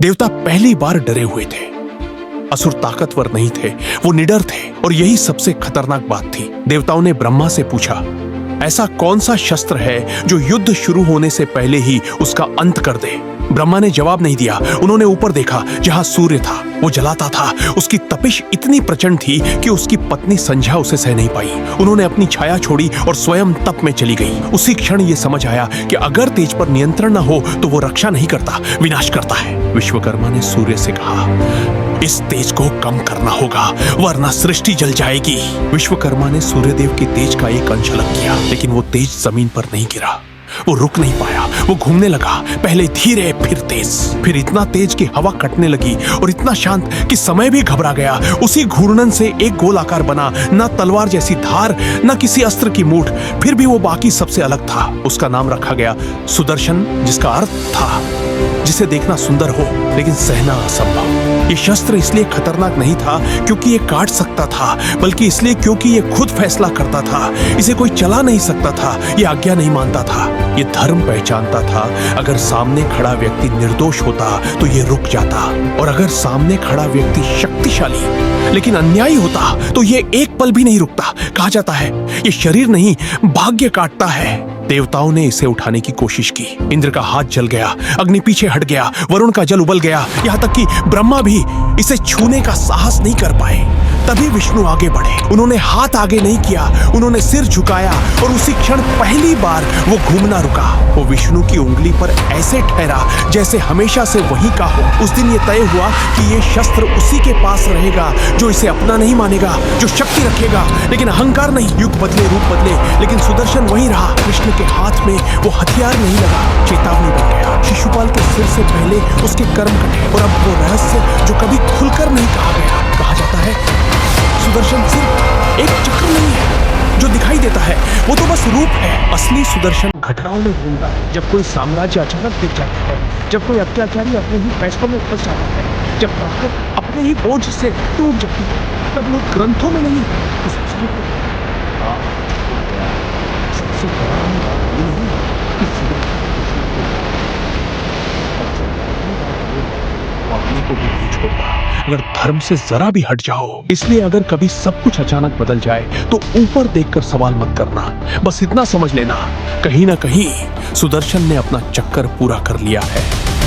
देवता पहली बार डरे हुए थे। असुर ताकतवर नहीं थे, वो निडर थे, और यही सबसे खतरनाक बात थी। देवताओं ने ब्रह्मा से पूछा, ऐसा कौन सा शस्त्र है जो युद्ध शुरू होने से पहले ही उसका अंत कर दे? ब्रह्मा ने जवाब नहीं दिया। उन्होंने ऊपर देखा, जहां सूर्य था वो जलाता था। उसकी तपिश इतनी प्रचंड थी कि उसकी पत्नी संध्या उसे सह नहीं पाई। उन्होंने अपनी छाया छोड़ी और स्वयं तप में चली गई। उसी क्षण ये समझ आया कि अगर तेज पर नियंत्रण न हो तो वो रक्षा नहीं करता, विनाश करता है। विश्वकर्मा ने सूर्य से कहा, इस तेज को कम करना होगा, वरना सृष्टि जल जाएगी। विश्वकर्मा ने सूर्यदेव के तेज का एक अंश अलग किया, लेकिन वो तेज जमीन पर नहीं गिरा। वो रुक नहीं पाया, वो घूमने लगा, पहले धीरे फिर तेज, फिर इतना तेज कि हवा कटने लगी, और इतना शांत कि समय भी घबरा गया। उसी घूर्णन से एक गोल आकार बना, ना तलवार जैसी धार, ना किसी अस्त्र की मूठ, फिर भी वो बाकी सबसे अलग था। उसका नाम रखा गया सुदर्शन, जिसका अर्थ था जिसे देखना सुंदर हो लेकिन सहना असंभव। ये शस्त्र इसलिए खतरनाक नहीं था क्योंकि ये काट सकता था, बल्कि इसलिए क्योंकि ये खुद फैसला करता था। इसे कोई चला नहीं सकता था, ये आज्ञा नहीं मानता था, ये धर्म पहचानता था। अगर सामने खड़ा व्यक्ति निर्दोष होता तो ये रुक जाता, और अगर सामने खड़ा व्यक्ति शक्तिशाली लेकिन अन्यायी होता तो ये एक पल भी नहीं रुकता। कहा जाता है ये शरीर नहीं, भाग्य काटता है। देवताओं ने इसे उठाने की कोशिश की। इंद्र का हाथ जल गया, अग्नि पीछे हट गया, वरुण का जल उबल गया, यहाँ तक कि ब्रह्मा भी इसे छूने का साहस नहीं कर पाए। तभी विष्णु आगे बढ़े। उन्होंने हाथ आगे नहीं किया, उन्होंने सिर झुकाया, और उसी क्षण पहली बार वो घूमना रुका। वो विष्णु की उंगली पर ऐसे ठहरा जैसे हमेशा से वही का हो। उस दिन ये तय हुआ कि ये शस्त्र उसी के पास रहेगा जो इसे अपना नहीं मानेगा, जो शक्ति रखेगा लेकिन अहंकार नहीं। युग बदले, रूप बदले, लेकिन सुदर्शन वही रहा। कृष्ण के हाथ में वो हथियार नहीं लगा, चेतावनी बन गया। शिशुपाल के सिर से पहले उसके कर्म कटे, और अब वो रहस्य जो कभी खुलकर नहीं कहा गया। कहा जाता है सुदर्शन सिर्फ एक चक्र नहीं है जो दिखाई देता है, वो तो बस रूप है। असली सुदर्शन घटनाओं में घूमता है। जब कोई साम्राज्य अचानक दिख जाता है, जब कोई अत्याचारी अपने ही फैसलों में फंस जाता है, जब ताकत अपने ही बोझ से टूट जाती है, तब लोग ग्रंथों में नहीं, सबसे बड़ा ये नहीं कि अपने को भी नहीं छोड़ता अगर धर्म से जरा भी हट जाओ। इसलिए अगर कभी सब कुछ अचानक बदल जाए तो ऊपर देखकर सवाल मत करना, बस इतना समझ लेना, कहीं ना कहीं सुदर्शन ने अपना चक्कर पूरा कर लिया है।